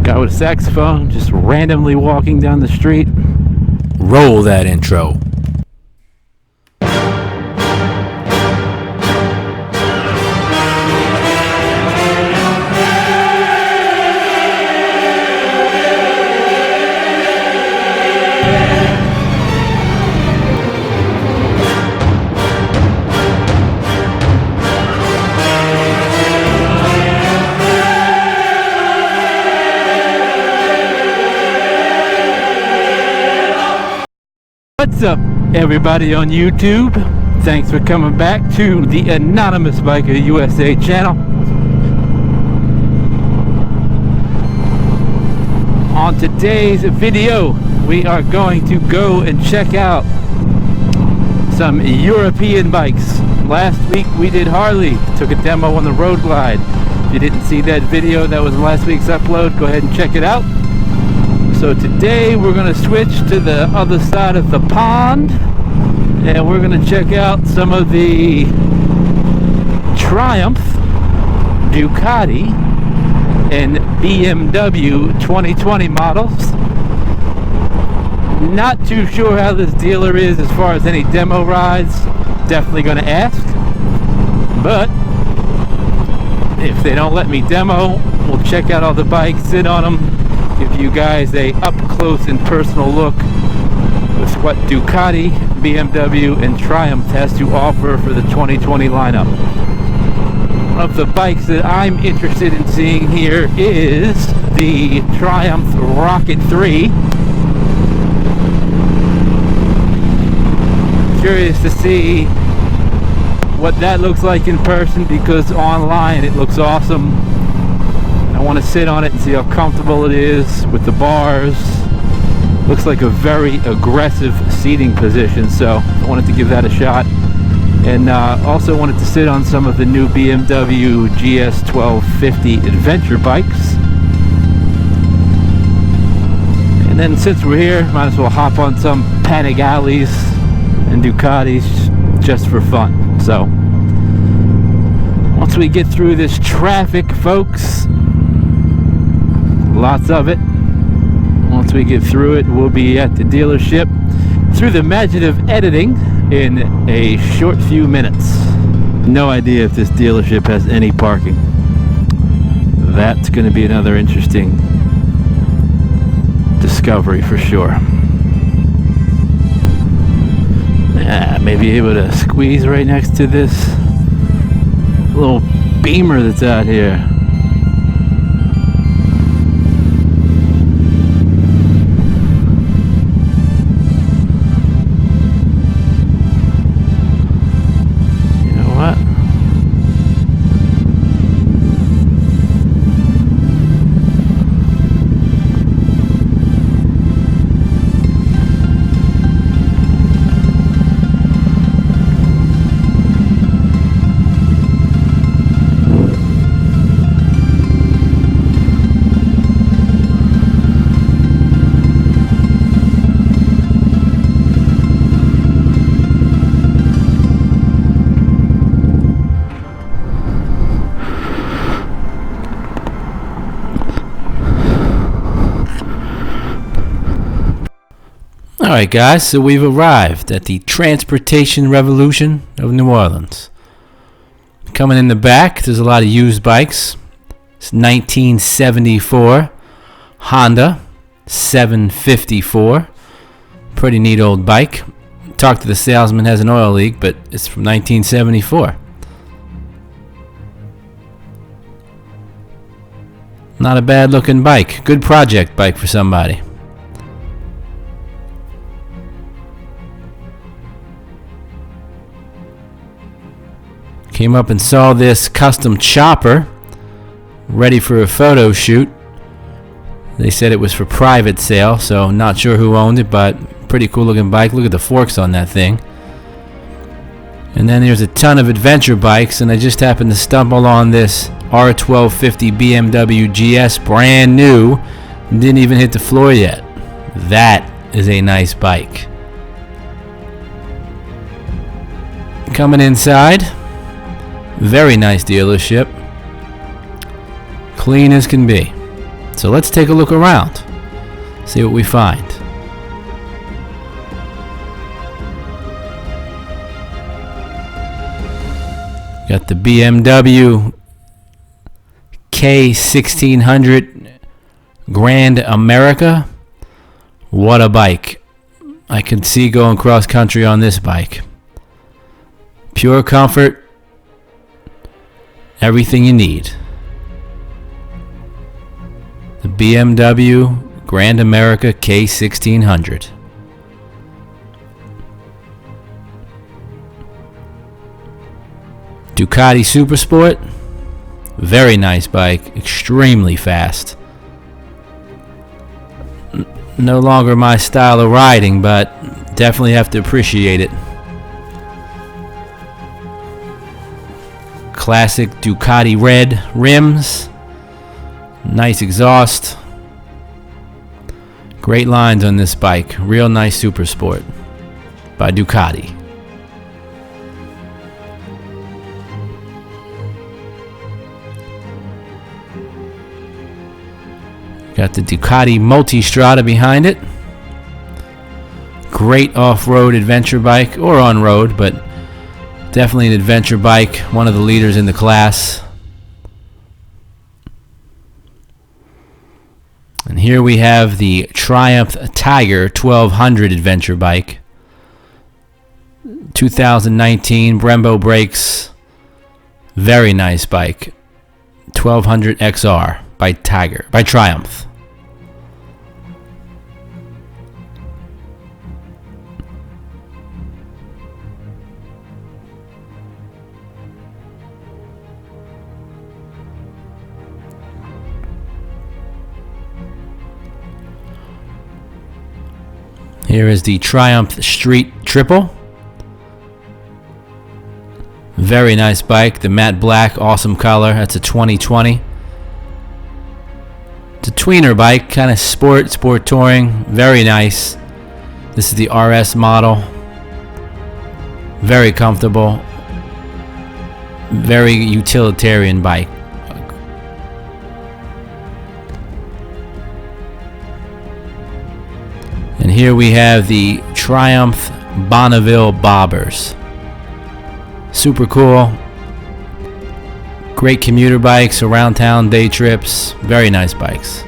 Guy with a saxophone just randomly walking down the street. Roll that intro. What's up, everybody on YouTube? Thanks for coming back to the Anonymous Biker USA channel. On today's video, we are going to go and check out some European bikes. Last week we did Harley, took a demo on the Road Glide. If you didn't see that video, that was last week's upload, go ahead and check it out. So today we're going to switch to the other side of the pond and we're going to check out some of the Triumph, Ducati, and BMW 2020 models. Not too sure how this dealer is as far as any demo rides. Definitely going to ask. But if they don't let me demo, we'll check out all the bikes, sit on them, give you guys a up close and personal look with what Ducati, BMW, and Triumph has to offer for the 2020 lineup. One of the bikes that I'm interested in seeing here is the Triumph Rocket 3. Curious to see what that looks like in person, because online it looks awesome. I want to sit on it and see how comfortable it is with the bars. Looks like a very aggressive seating position, so I wanted to give that a shot. And also wanted to sit on some of the new BMW GS 1250 adventure bikes. And then since we're here, might as well hop on some Panigalis and Ducatis just for fun. So once we get through this traffic, folks, lots of it. Once we get through it, we'll be at the dealership through the magic of editing in a short few minutes. No idea if this dealership has any parking. That's going to be another interesting discovery for sure. Maybe able to squeeze right next to this little Beamer that's out here. Alright guys, so we've arrived at the transportation revolution of New Orleans. Coming in the back, there's a lot of used bikes. It's 1974 Honda 754. Pretty neat old bike. Talked to the salesman, has an oil leak, but it's from 1974. Not a bad looking bike. Good project bike for somebody. Came up and saw this custom chopper ready for a photo shoot. They said it was for private sale, so not sure who owned it, but pretty cool looking bike. Look at the forks on that thing. And then there's a ton of adventure bikes, and I just happened to stumble on this R1250 BMW GS, brand new. Didn't even hit the floor yet. That is a nice bike. Coming inside, very nice dealership. Clean as can be. So let's take a look around, see what we find. Got the BMW K1600 Grand America. What a bike. I can see going cross country on this bike. Pure comfort, everything you need. The BMW Grand America K1600. Ducati Supersport, very nice bike, extremely fast. No longer my style of riding, but definitely have to appreciate it. Classic Ducati red rims, nice exhaust, great lines on this bike, real nice Supersport by Ducati. Got the Ducati Multistrada behind it. Great off-road adventure bike, or on-road, but definitely an adventure bike. One of the leaders in the class. And here we have the Triumph Tiger 1200 adventure bike. 2019 Brembo brakes. Very nice bike. 1200 XR by Triumph. Here is the Triumph Street Triple. Very nice bike. The matte black, awesome color. That's a 2020. It's a tweener bike, kind of sport touring. Very nice. This is the RS model. Very comfortable. Very utilitarian bike. And here we have the Triumph Bonneville Bobbers. Super cool. Great commuter bikes, around town day trips. Very nice bikes.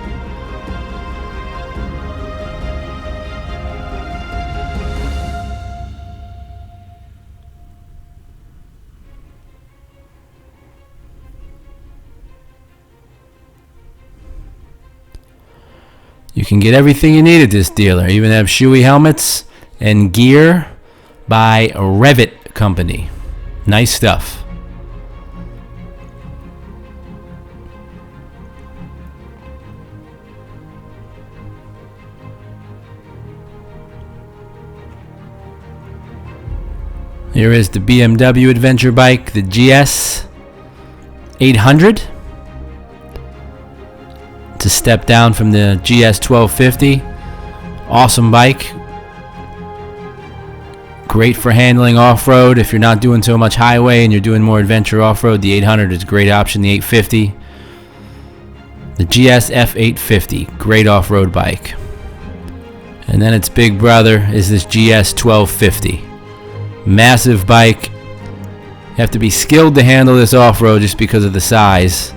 You can get everything you need at this dealer. Even have Shoei helmets and gear by Revit Company. Nice stuff. Here is the BMW adventure bike, the GS 800. To step down from the GS 1250. Awesome bike. Great for handling off-road. If you're not doing so much highway and you're doing more adventure off-road, the 800 is a great option. The 850. The GS F850. Great off-road bike. And then its big brother is this GS 1250. Massive bike. You have to be skilled to handle this off-road just because of the size,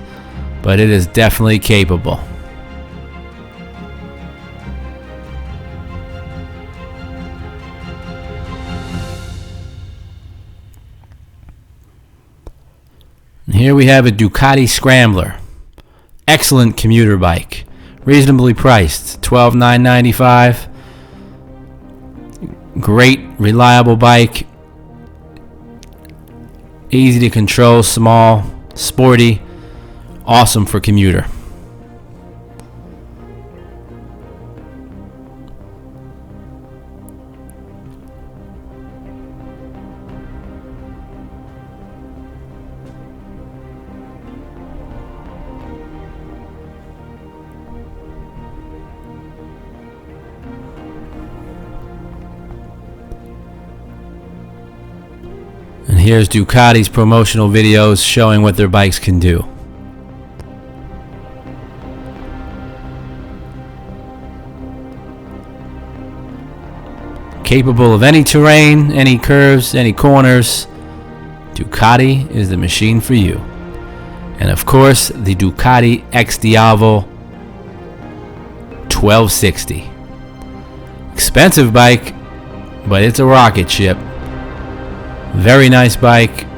but it is definitely capable. And here we have a Ducati Scrambler. Excellent commuter bike. Reasonably priced. $12,995. Great, reliable bike. Easy to control, small, sporty. Awesome for commuter. And here's Ducati's promotional videos showing what their bikes can do. Capable of any terrain, any curves, any corners, Ducati is the machine for you. And of course, the Ducati X Diavo 1260. Expensive bike, but it's a rocket ship. Very nice bike,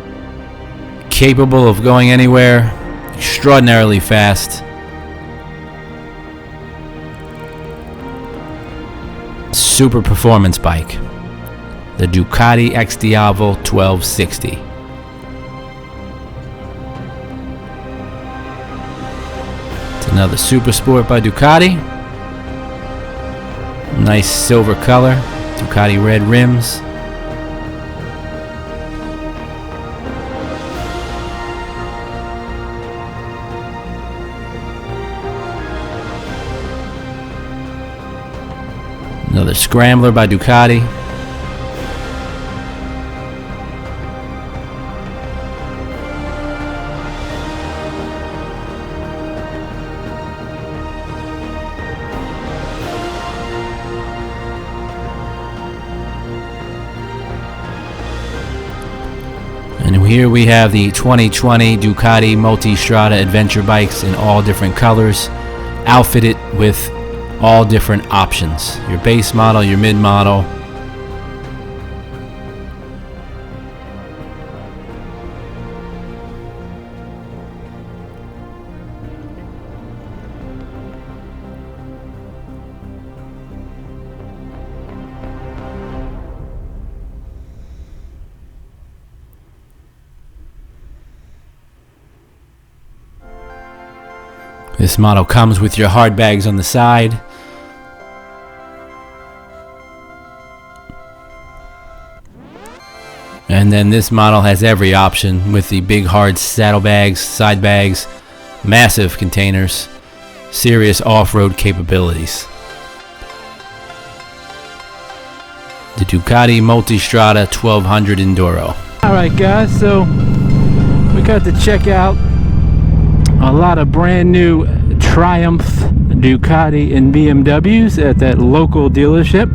capable of going anywhere, extraordinarily fast. Super performance bike. The Ducati X Diavo 1260. It's another super sport by Ducati. Nice silver color. Ducati red rims. Another Scrambler by Ducati. And here we have the 2020 Ducati Multistrada adventure bikes in all different colors, outfitted with all different options. Your base model, your mid model. This model comes with your hard bags on the side. And then this model has every option with the big hard saddlebags, side bags, massive containers, serious off-road capabilities. The Ducati Multistrada 1200 Enduro. Alright guys, so we got to check out a lot of brand new Triumph, Ducati, and BMWs at that local dealership.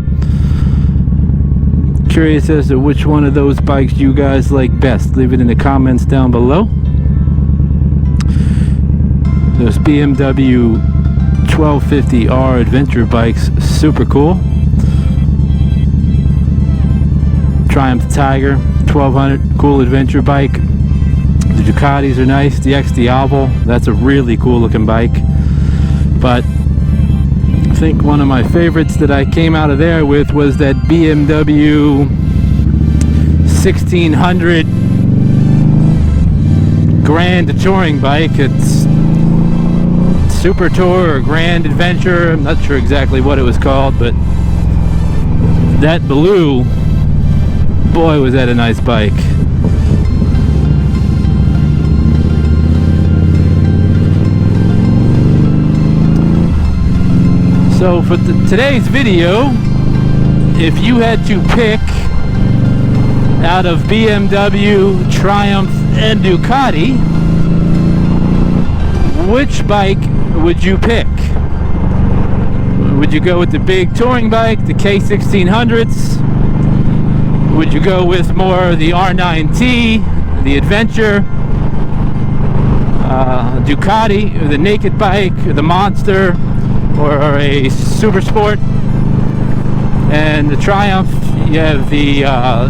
Curious as to which one of those bikes you guys like best. Leave it in the comments down below. Those BMW 1250R adventure bikes, super cool. Triumph Tiger 1200, cool adventure bike. The Ducatis are nice. The X Diavo, that's a really cool looking bike. But I think one of my favorites that I came out of there with was that BMW 1600 Grand Touring bike. It's Super Tour or Grand Adventure. I'm not sure exactly what it was called, but that blue, boy was that a nice bike. So for today's video, if you had to pick out of BMW, Triumph, and Ducati, which bike would you pick? Would you go with the big touring bike, the K1600s? Would you go with more the R9T, the Adventure, Ducati, or the naked bike, or the Monster, or a Super Sport? And the Triumph, you have the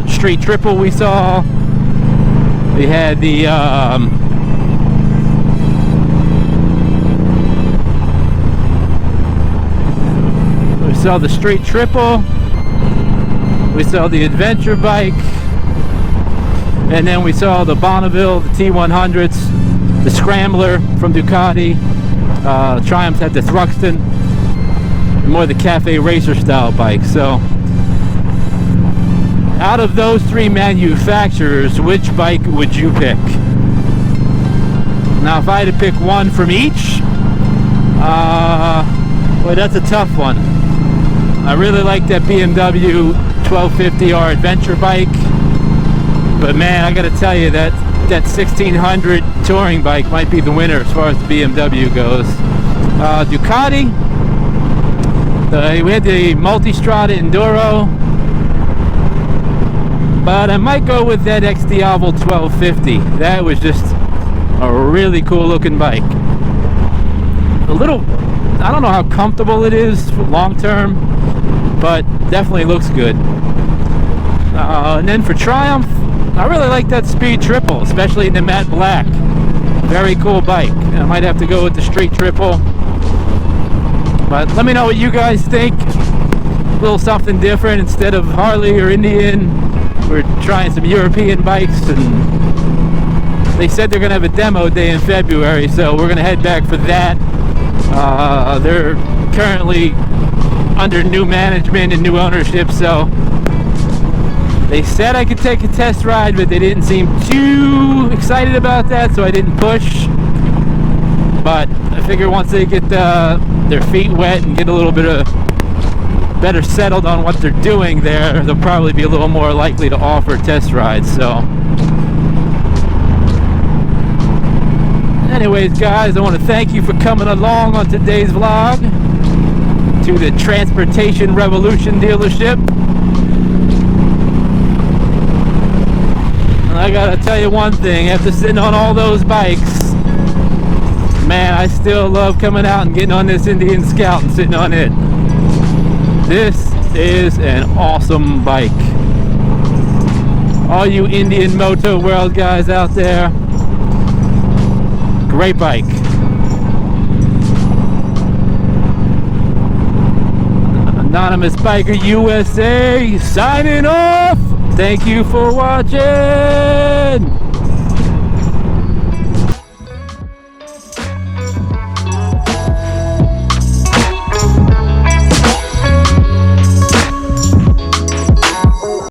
Street Triple we saw. We had the Street Triple. We saw the Adventure bike, and then we saw the Bonneville, the T100s, the Scrambler from Ducati. Triumph had the Thruxton, more the cafe racer style bike. So out of those three manufacturers, which bike would you pick? Now if I had to pick one from each, boy, that's a tough one. I really like that BMW 1250R adventure bike, but man, I gotta tell you that 1600 touring bike might be the winner as far as the BMW goes. Ducati, we had the Multistrada Enduro, But I might go with that XDiavel 1250. That was just a really cool looking bike. A little, I don't know how comfortable it is long term, but definitely looks good. And then for Triumph, I really like that Speed Triple, especially in the matte black. Very cool bike. I might have to go with the Street Triple. But let me know what you guys think. A little something different instead of Harley or Indian. We're trying some European bikes, and they said they're going to have a demo day in February, so we're going to head back for that. They're currently under new management and new ownership, so they said I could take a test ride, but they didn't seem too excited about that, so I didn't push. But I figure once they get their feet wet and get a little bit of better settled on what they're doing there, they'll probably be a little more likely to offer test rides. So anyways, guys, I want to thank you for coming along on today's vlog to the Transportation Revolution dealership. And I gotta tell you one thing, after sitting on all those bikes, man, I still love coming out and getting on this Indian Scout and sitting on it. This is an awesome bike. All you Indian Moto World guys out there, great bike. Anonymous Biker USA signing off. Thank you for watching.